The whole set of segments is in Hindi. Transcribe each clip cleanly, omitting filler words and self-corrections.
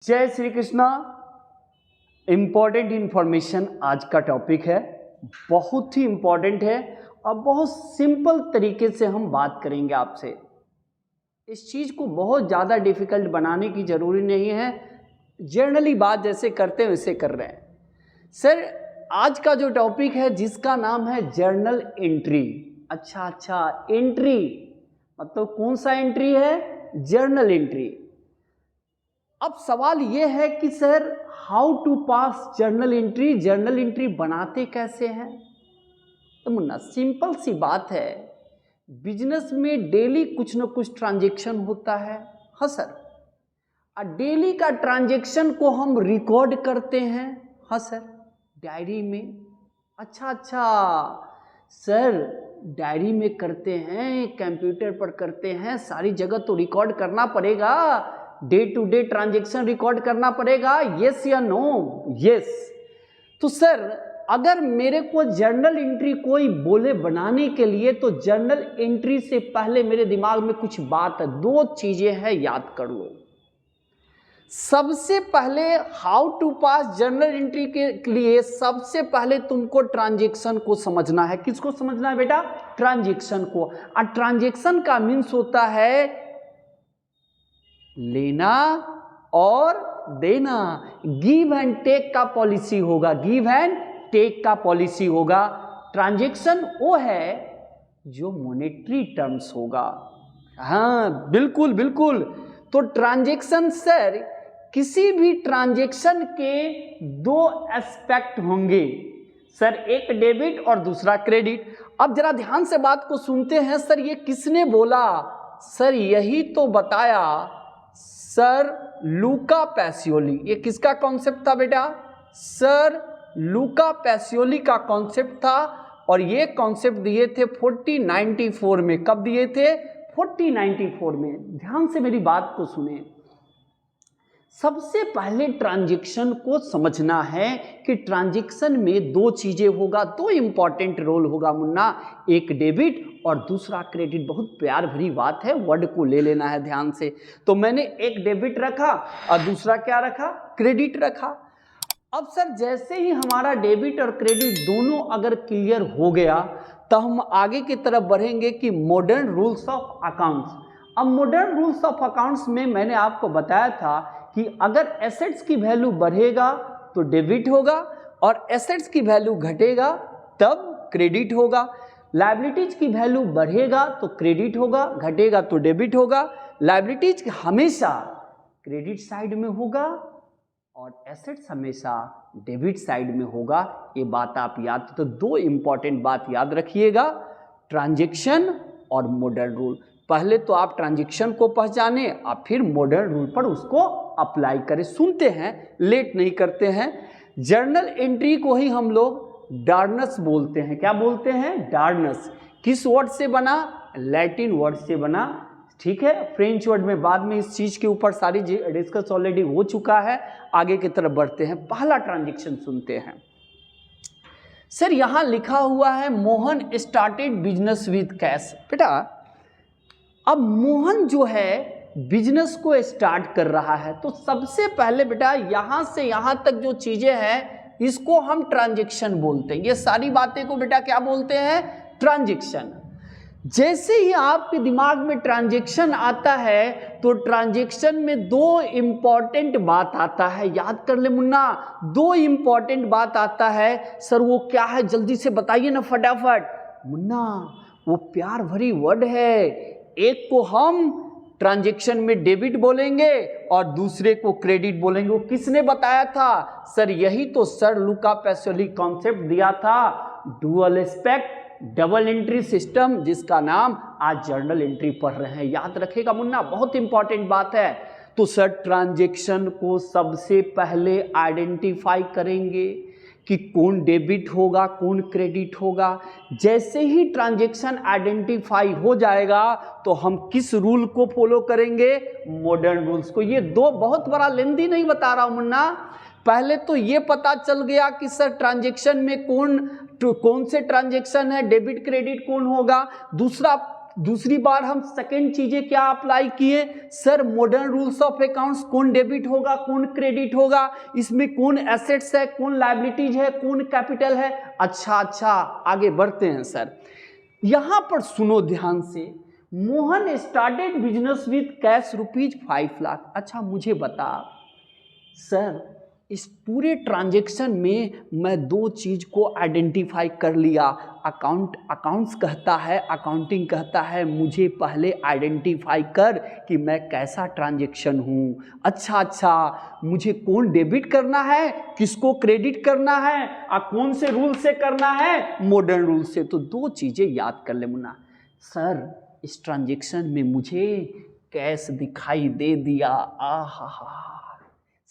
जय श्री कृष्णा। इम्पॉर्टेंट इंफॉर्मेशन आज का टॉपिक है, बहुत ही इम्पॉर्टेंट है और बहुत सिंपल तरीके से हम बात करेंगे आपसे। इस चीज़ को बहुत ज़्यादा डिफिकल्ट बनाने की ज़रूरी नहीं है, जनरली बात जैसे करते हैं वैसे कर रहे हैं। सर आज का जो टॉपिक है जिसका नाम है जर्नल एंट्री। अच्छा, एंट्री मतलब कौन सा एंट्री है? Journal entry. अब सवाल ये है कि sir how to pass journal entry, journal entry बनाते कैसे हैं? तो मुन्ना सिंपल सी बात है, बिजनेस में डेली कुछ ना कुछ ट्रांजैक्शन होता है। हाँ सर, और डेली का ट्रांजैक्शन को हम रिकॉर्ड करते हैं। हाँ सर, डायरी में। अच्छा सर, डायरी में करते हैं, कंप्यूटर पर करते हैं, सारी जगह तो रिकॉर्ड करना पड़ेगा, day to day transaction record करना पड़ेगा, यस या नो? यस। तो सर अगर मेरे को जर्नल एंट्री कोई बोले बनाने के लिए, तो जर्नल एंट्री से पहले मेरे दिमाग में कुछ बात है, दो चीजें हैं, याद कर लो। सबसे पहले how to pass journal entry के लिए सबसे पहले तुमको ट्रांजैक्शन को समझना है। किसको समझना है बेटा? ट्रांजैक्शन को। और ट्रांजैक्शन का मीन्स होता है लेना और देना, गिव एंड टेक का पॉलिसी होगा, गिव एंड टेक का पॉलिसी होगा। ट्रांजैक्शन वो है जो मॉनेटरी टर्म्स होगा। हाँ बिल्कुल। तो ट्रांजैक्शन सर, किसी भी ट्रांजैक्शन के दो एस्पेक्ट होंगे सर, एक डेबिट और दूसरा क्रेडिट। अब जरा ध्यान से बात को सुनते हैं। सर ये किसने बोला? सर यही तो बताया सर लूका पैसियोली। ये किसका कॉन्सेप्ट था बेटा? सर लूका पैसियोली का कॉन्सेप्ट था, और ये कॉन्सेप्ट दिए थे 1494 में। कब दिए थे? 1494 में। ध्यान से मेरी बात को सुने। सबसे पहले ट्रांजैक्शन को समझना है कि ट्रांजैक्शन में दो चीजें होगा, दो इंपॉर्टेंट रोल होगा मुन्ना, एक डेबिट और दूसरा क्रेडिट। बहुत प्यार भरी बात है, वर्ड को ले लेना है ध्यान से। तो मैंने एक डेबिट रखा और दूसरा क्या रखा? क्रेडिट रखा। अब सर जैसे ही हमारा डेबिट और क्रेडिट दोनों अगर क्लियर हो गया, तो हम आगे की तरफ बढ़ेंगे कि मॉडर्न रूल्स ऑफ अकाउंट्स। अब मॉडर्न रूल्स ऑफ अकाउंट्स में मैंने आपको बताया था कि अगर एसेट्स की वैल्यू बढ़ेगा तो डेबिट होगा, और एसेट्स की वैल्यू घटेगा तब क्रेडिट होगा। लायबिलिटीज की वैल्यू बढ़ेगा तो क्रेडिट होगा, घटेगा तो डेबिट होगा। लायबिलिटीज हमेशा क्रेडिट साइड में होगा और एसेट्स हमेशा डेबिट साइड में होगा। ये बात आप याद, तो दो इंपॉर्टेंट बात याद रखिएगा, ट्रांजैक्शन और मॉडर्न रूल। पहले तो आप ट्रांजैक्शन को पहचाने और फिर मॉडर्न रूल पर उसको अप्लाई करें। सुनते हैं, लेट नहीं करते हैं। जर्नल एंट्री को ही हम लोग डार्नस बोलते हैं। क्या बोलते हैं? डार्नस। किस वर्ड से बना? लैटिन वर्ड से बना, ठीक है। फ्रेंच वर्ड में बाद में इस चीज के ऊपर सारी डिस्कस ऑलरेडी हो चुका है। आगे की तरफ बढ़ते हैं, पहला ट्रांजैक्शन सुनते हैं। सर यहां लिखा हुआ है Mohan started business with cash. बेटा अब मोहन जो है बिजनेस को स्टार्ट कर रहा है, तो सबसे पहले बेटा यहां से यहां तक जो चीजें हैं इसको हम ट्रांजैक्शन बोलते हैं। ये सारी बातें को बेटा क्या बोलते हैं? ट्रांजैक्शन। जैसे ही आपके दिमाग में ट्रांजैक्शन आता है, तो ट्रांजैक्शन में दो इंपॉर्टेंट बात आता है। याद कर ले मुन्ना, दो इंपॉर्टेंट बात आता है। सर वो क्या है? जल्दी से बताइए ना फटाफट। मुन्ना वो प्यार भरी वर्ड है, एक को हम ट्रांजैक्शन में डेबिट बोलेंगे और दूसरे को क्रेडिट बोलेंगे। वो किसने बताया था? सर यही तो सर लूका पैसियोली कॉन्सेप्ट दिया था, dual aspect double entry system, जिसका नाम आज जर्नल एंट्री पढ़ रहे हैं। याद रखेगा मुन्ना, बहुत इंपॉर्टेंट बात है। तो सर ट्रांजैक्शन को सबसे पहले आइडेंटिफाई करेंगे कि कौन डेबिट होगा कौन क्रेडिट होगा। जैसे ही ट्रांजैक्शन आइडेंटिफाई हो जाएगा तो हम किस रूल को फॉलो करेंगे? मॉडर्न रूल्स को। ये दो बहुत बड़ा लेंदी नहीं बता रहा हूं मुन्ना, पहले तो ये पता चल गया कि सर ट्रांजैक्शन में कौन से ट्रांजैक्शन है, डेबिट क्रेडिट कौन होगा। दूसरा दूसरी बार हम सेकेंड चीजें क्या अप्लाई किए sir, modern rules of accounts, कौन डेबिट होगा कौन क्रेडिट होगा, इसमें कौन एसेट्स है कौन लायबिलिटीज है कौन कैपिटल है। अच्छा आगे बढ़ते हैं सर। यहां पर सुनो ध्यान से, Mohan started business with cash ₹5 lakh. अच्छा मुझे बता सर, इस पूरे ट्रांजैक्शन में मैं 2 चीज को आइडेंटिफाई कर लिया। अकाउंट्स कहता है, अकाउंटिंग कहता है मुझे पहले आइडेंटिफाई कर कि मैं कैसा ट्रांजैक्शन हूँ। अच्छा मुझे कौन डेबिट करना है किसको क्रेडिट करना है और कौन से रूल से करना है, मॉडर्न रूल से। तो 2 चीजें याद कर ले मुन्ना। सर इस ट्रांजैक्शन में मुझे कैश दिखाई दे दिया, आहा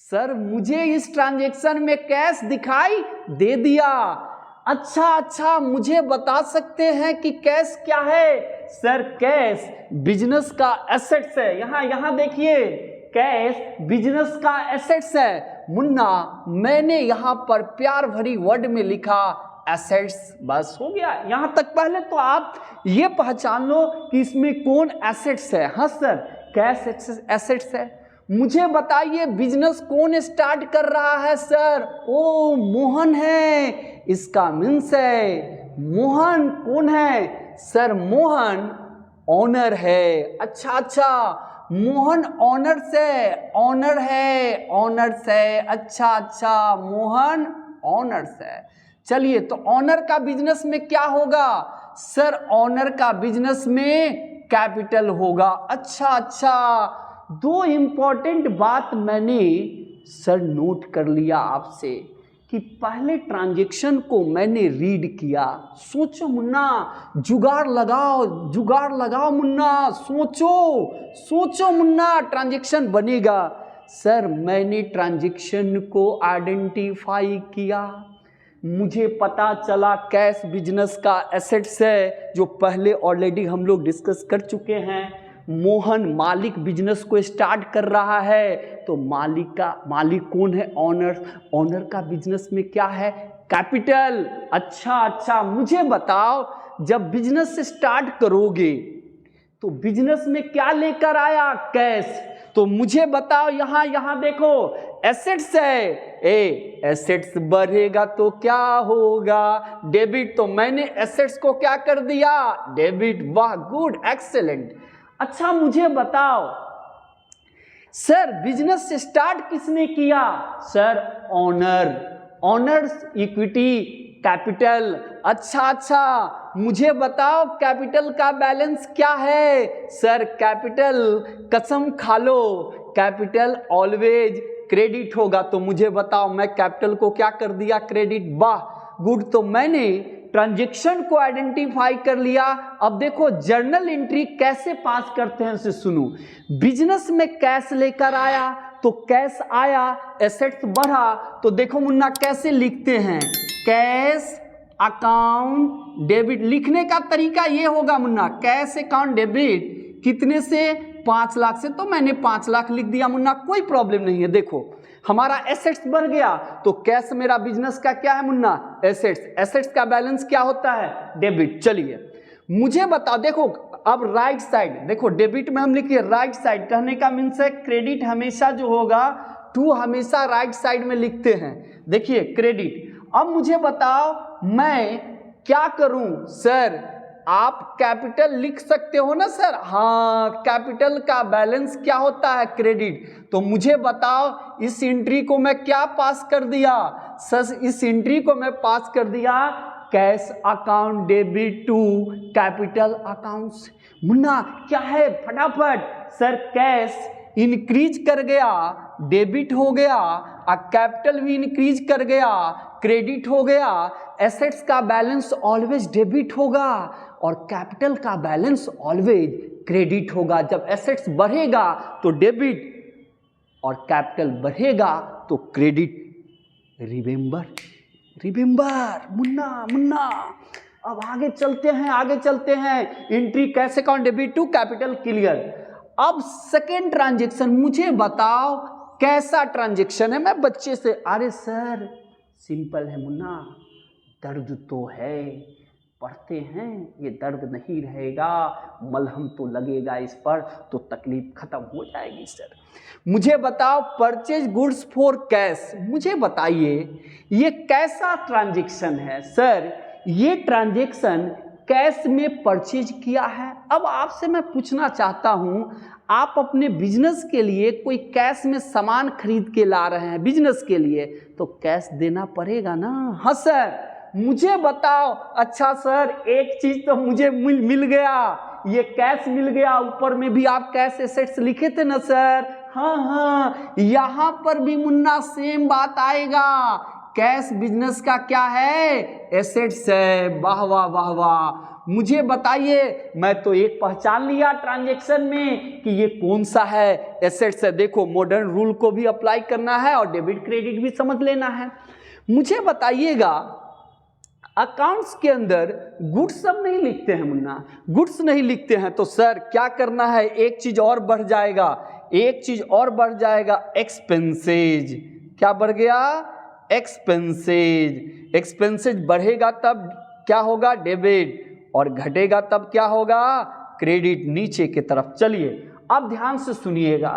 सर मुझे इस ट्रांजैक्शन में कैश दिखाई दे दिया। अच्छा मुझे बता सकते हैं कि कैश क्या है? सर कैश बिजनेस का एसेट्स है। यहां देखिए, कैश बिजनेस का एसेट्स है। मुन्ना मैंने यहां पर प्यार भरी वर्ड में लिखा एसेट्स, बस हो गया यहां तक। पहले तो आप ये पहचान लो कि इसमें कौन एसेट्स है। हाँ सर कैश एसेट्स है। मुझे बताइए बिजनेस कौन स्टार्ट कर रहा है? सर ओ मोहन है, इसका मीन्स है मोहन कौन है? सर मोहन ऑनर है। अच्छा मोहन ऑनर से, अच्छा मोहन ऑनर से। चलिए तो ऑनर का बिजनेस में क्या होगा? सर ऑनर का बिजनेस में कैपिटल होगा। अच्छा 2 इंपॉर्टेंट बात मैंने सर नोट कर लिया आपसे कि पहले ट्रांजैक्शन को मैंने रीड किया। सोचो मुन्ना, जुगाड़ लगाओ मुन्ना, सोचो मुन्ना, ट्रांजैक्शन बनेगा। सर मैंने ट्रांजैक्शन को आइडेंटिफाई किया, मुझे पता चला कैश बिजनेस का एसेट्स है जो पहले ऑलरेडी हम लोग डिस्कस कर चुके हैं। मोहन मालिक बिजनेस को स्टार्ट कर रहा है, तो मालिक कौन है? ऑनर का बिजनेस में क्या है? कैपिटल। अच्छा मुझे बताओ जब बिजनेस स्टार्ट करोगे तो बिजनेस में क्या लेकर आया? कैश। तो मुझे बताओ यहां देखो एसेट्स है, एसेट्स बढ़ेगा तो क्या होगा? डेबिट। तो मैंने एसेट्स को क्या कर दिया? डेबिट। वाह गुड एक्सेलेंट। अच्छा मुझे बताओ सर बिजनेस स्टार्ट किसने किया? Sir honours equity capital. अच्छा मुझे बताओ कैपिटल का बैलेंस क्या है? सर कैपिटल कसम खा लो कैपिटल ऑलवेज क्रेडिट होगा। तो मुझे बताओ मैं कैपिटल को क्या कर दिया? क्रेडिट। वाह गुड। तो मैंने ट्रांजैक्शन को आइडेंटिफाई कर लिया। अब देखो जर्नल एंट्री कैसे पास करते हैं इसे सुनो। बिजनेस में कैश लेकर आया तो कैश आया, एसेट्स बढ़ा, तो देखो मुन्ना कैसे लिखते हैं? Cash account debit. लिखने का तरीका ये होगा मुन्ना, कैश अकाउंट डेबिट कितने से? 5 लाख से। तो मैंने 5 लाख लिख दिया मुन्ना, कोई प्रॉब्लम नहीं है। देखो हमारा एसेट्स बढ़ गया तो कैश मेरा बिजनेस का क्या है मुन्ना? एसेट्स का बैलेंस क्या होता है? डेबिट। चलिए मुझे बताओ, देखो अब राइट साइड देखो, डेबिट में हम लिखिए राइट साइड, कहने का मीन्स है क्रेडिट हमेशा जो होगा टू हमेशा राइट साइड में लिखते हैं। देखिए क्रेडिट। अब मुझे बताओ मैं क्या करूं? सर आप कैपिटल लिख सकते हो ना सर? हाँ कैपिटल का बैलेंस क्या होता है? क्रेडिट। तो मुझे बताओ इस एंट्री को मैं क्या पास कर दिया? सर इस एंट्री को मैं पास कर दिया cash account debit to capital accounts. Munna क्या है? फटाफट। सर कैश इंक्रीज कर गया, डेबिट हो गया, और कैपिटल भी इंक्रीज कर गया, क्रेडिट हो गया। एसेट्स का बैलेंस ऑलवेज डेबिट होगा और कैपिटल का बैलेंस ऑलवेज क्रेडिट होगा। जब एसेट्स बढ़ेगा तो डेबिट और कैपिटल बढ़ेगा तो क्रेडिट। रिमेंबर मुन्ना। अब आगे चलते हैं। Entry cash account debit to capital clear. अब सेकेंड ट्रांजैक्शन मुझे बताओ कैसा ट्रांजैक्शन है? मैं बच्चे से, अरे सर सिंपल है मुन्ना, दर्द तो है पढ़ते हैं ये दर्द नहीं रहेगा, मलहम तो लगेगा इस पर तो तकलीफ खत्म हो जाएगी। सर मुझे बताओ, परचेज गुड्स फॉर कैश, मुझे बताइए ये कैसा ट्रांजैक्शन है। सर ये ट्रांजैक्शन कैश में परचेज किया है। अब आपसे मैं पूछना चाहता हूं, आप अपने बिजनेस के लिए कोई कैश में सामान खरीद के ला रहे हैं बिजनेस के लिए, तो कैश देना पड़ेगा ना। हाँ सर, मुझे बताओ। अच्छा सर, एक चीज तो मुझे मिल गया, ये कैश मिल गया, ऊपर में भी आप कैश एसेट्स लिखे थे ना सर। हाँ, यहां पर भी मुन्ना सेम बात आएगा। कैश बिजनेस का क्या है? एसेट्स है। वाह वाह वाह वाह। मुझे बताइए, मैं तो एक पहचान लिया ट्रांजैक्शन में कि ये कौन सा है, एसेट्स है। देखो मॉडर्न रूल को भी अप्लाई करना है और डेबिट क्रेडिट भी समझ लेना है। मुझे बताइएगा, अकाउंट्स के अंदर गुड्स सब नहीं लिखते हैं मुन्ना, गुड्स नहीं लिखते हैं तो सर क्या करना है, एक चीज और बढ़ जाएगा, एक चीज और बढ़ जाएगा, एक्सपेंसेज। क्या बढ़ गया? एक्सपेंसेज। एक्सपेंसेज बढ़ेगा तब क्या होगा? डेबिट, और घटेगा तब क्या होगा? क्रेडिट। नीचे की तरफ चलिए, अब ध्यान से सुनिएगा।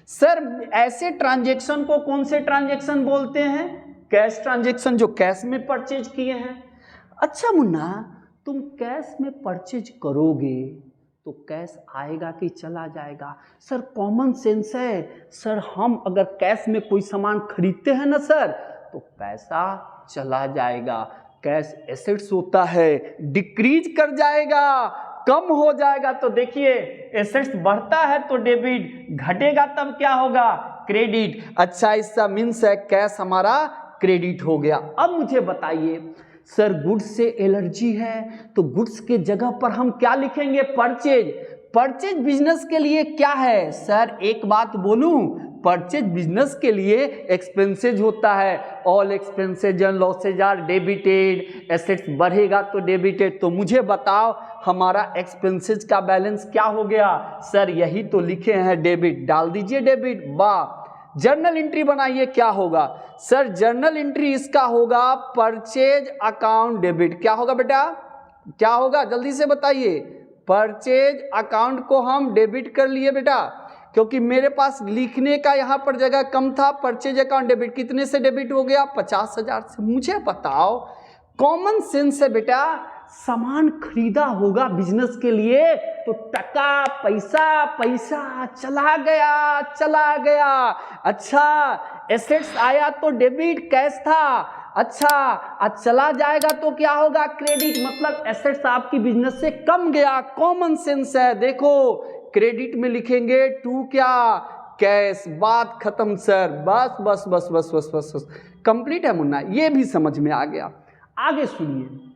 सर ऐसे ट्रांजैक्शन को कौन से ट्रांजैक्शन बोलते हैं? कैश ट्रांजैक्शन, जो कैश में परचेज किए हैं। अच्छा मुन्ना, तुम कैश में परचेज करोगे तो कैश आएगा कि चला जाएगा? सर कॉमन सेंस है सर, हम अगर कैश में कोई सामान खरीदते हैं ना सर, तो पैसा चला जाएगा। कैश एसेट्स होता है, डिक्रीज कर जाएगा, कम हो जाएगा। तो देखिए, एसेट्स बढ़ता है तो डेबिट, घटेगा तब क्या होगा? क्रेडिट। अच्छा, इसका मीन्स है कैश हमारा क्रेडिट हो गया। अब मुझे बताइए, सर गुड्स से एलर्जी है तो गुड्स के जगह पर हम क्या लिखेंगे? परचेज। परचेज बिजनेस के लिए क्या है? सर एक बात बोलूं, परचेज बिजनेस के लिए एक्सपेंसेज होता है। All expenses and losses are debited. Assets बढ़ेगा तो डेबिटेड। तो मुझे बताओ, हमारा एक्सपेंसेज का बैलेंस क्या हो गया? सर यही तो लिखे हैं, डेबिट। डाल दीजिए डेबिट। वाह। जर्नल एंट्री बनाइए, क्या होगा? सर जर्नल एंट्री इसका होगा परचेज अकाउंट डेबिट। क्या होगा बेटा? क्या होगा? जल्दी से बताइए। परचेज अकाउंट को हम डेबिट कर लिए बेटा, क्योंकि मेरे पास लिखने का यहाँ पर जगह कम था। परचेज अकाउंट डेबिट, कितने से डेबिट हो गया? 50,000 से। मुझे बताओ, कॉमन सेंस है बेटा, सामान खरीदा होगा बिजनेस के लिए तो टका पैसा पैसा चला गया चला गया। अच्छा, एसेट्स आया तो डेबिट, कैश था। अच्छा, आज चला जाएगा तो क्या होगा? क्रेडिट। मतलब एसेट्स आपकी बिजनेस से कम गया। कॉमन सेंस है। देखो क्रेडिट में लिखेंगे टू क्या? कैश। बात खत्म सर। बस बस बस बस बस बस बस कंप्लीट है मुन्ना, ये भी समझ में आ गया। आगे सुनिए।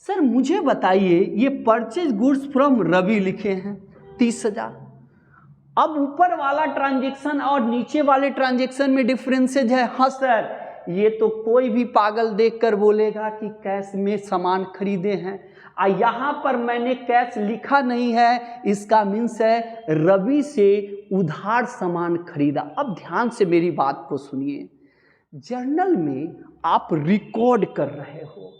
सर मुझे बताइए, ये परचेज गुड्स फ्रॉम रवि लिखे हैं 30,000। अब ऊपर वाला ट्रांजैक्शन और नीचे वाले ट्रांजैक्शन में डिफरेंसेज है। हाँ सर, ये तो कोई भी पागल देखकर बोलेगा कि कैश में सामान खरीदे हैं। यहाँ पर मैंने कैश लिखा नहीं है, इसका मीन्स है रवि से उधार सामान खरीदा। अब ध्यान से मेरी बात को सुनिए। जर्नल में आप रिकॉर्ड कर रहे हो,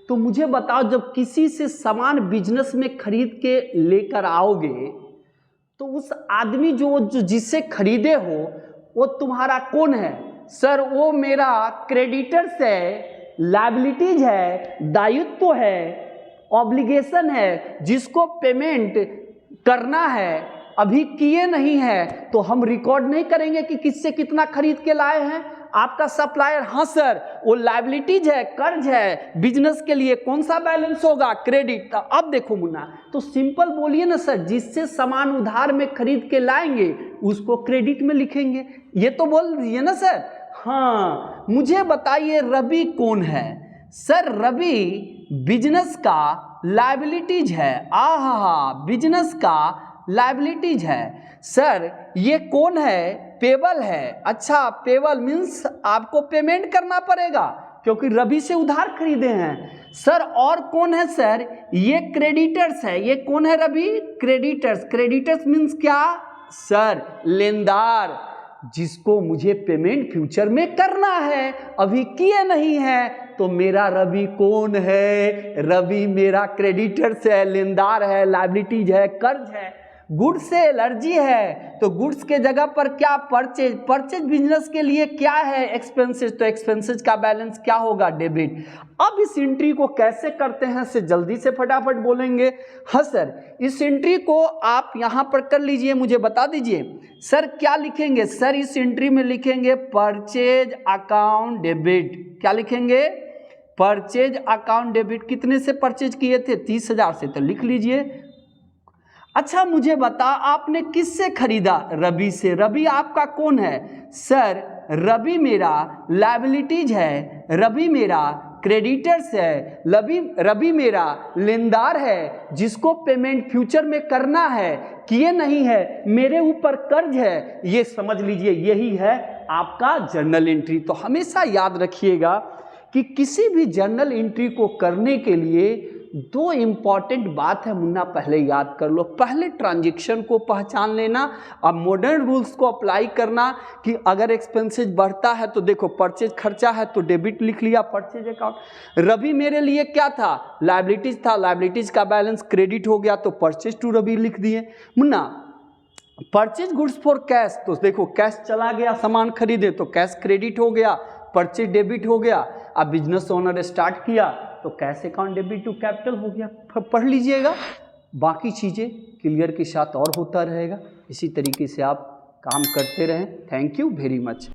तो मुझे बताओ, जब किसी से सामान बिजनेस में खरीद के लेकर आओगे तो उस आदमी जो जिससे खरीदे हो वो तुम्हारा कौन है? सर वो मेरा क्रेडिटर्स है, लायबिलिटीज है, दायित्व है, ऑब्लिगेशन है, जिसको पेमेंट करना है, अभी किए नहीं है तो हम रिकॉर्ड नहीं करेंगे कि किससे कितना खरीद के लाए हैं। आपका सप्लायर, हाँ सर, वो लायबिलिटीज है, कर्ज है, बिजनेस के लिए कौन सा बैलेंस होगा? क्रेडिट। अब देखो मुन्ना, तो सिंपल बोलिए ना सर, जिससे सामान उधार में खरीद के लाएंगे उसको क्रेडिट में लिखेंगे। ये तो बोल दिए ना सर। हाँ, मुझे बताइए रवि कौन है? सर रवि बिजनेस का लायबिलिटीज है। बिजनेस का लायबिलिटीज है। सर ये कौन है? पेबल है। अच्छा, पेबल मीन्स आपको पेमेंट करना पड़ेगा क्योंकि रवि से उधार खरीदे हैं। सर और कौन है? सर ये क्रेडिटर्स है। ये कौन है रवि? क्रेडिटर्स। क्रेडिटर्स मीन्स क्या? सर लेनदार, जिसको मुझे पेमेंट फ्यूचर में करना है, अभी किए नहीं है तो मेरा रवि कौन है? रवि मेरा क्रेडिटर्स है, लेनदार है, लायबिलिटीज है, कर्ज है। गुड्स से एलर्जी है तो गुड्स के जगह पर क्या? परचेज। परचेज बिजनेस के लिए क्या है? एक्सपेंसेस। तो एक्सपेंसेस का बैलेंस क्या होगा? डेबिट। अब इस एंट्री को कैसे करते हैं से जल्दी से फटाफट बोलेंगे। हाँ सर, इस एंट्री को आप यहां पर कर लीजिए, मुझे बता दीजिए सर क्या लिखेंगे? सर इस एंट्री में लिखेंगे परचेज अकाउंट डेबिट। क्या लिखेंगे? Purchase account debit. कितने से परचेज किए थे? 30,000 से, तो लिख लीजिए। अच्छा मुझे बता, आपने किससे खरीदा? रवि से। रवि आपका कौन है? सर रवि मेरा लायबिलिटीज है, रवि मेरा क्रेडिटर्स है, रवि मेरा लेनदार है जिसको पेमेंट फ्यूचर में करना है, किए नहीं है, मेरे ऊपर कर्ज है। ये समझ लीजिए यही है आपका जर्नल एंट्री। तो हमेशा याद रखिएगा कि किसी भी जर्नल एंट्री को करने के लिए दो इंपॉर्टेंट बात है मुन्ना, पहले याद कर लो। पहले ट्रांजैक्शन को पहचान लेना, अब मॉडर्न रूल्स को अप्लाई करना कि अगर एक्सपेंसेस बढ़ता है तो देखो परचेज खर्चा है तो डेबिट लिख लिया, परचेज अकाउंट। रवि मेरे लिए क्या था? लायबिलिटीज था, लायबिलिटीज का बैलेंस क्रेडिट हो गया तो परचेज टू रवि लिख दिए। Munna purchase goods for cash, तो देखो कैश चला गया, सामान खरीदे तो कैश क्रेडिट हो गया, परचेज डेबिट हो गया। अब बिजनेस ओनर स्टार्ट किया तो cash account debit to capital हो गया। पढ़ लीजिएगा, बाकी चीज़ें क्लियर के साथ और होता रहेगा। इसी तरीके से आप काम करते रहें। Thank you very much.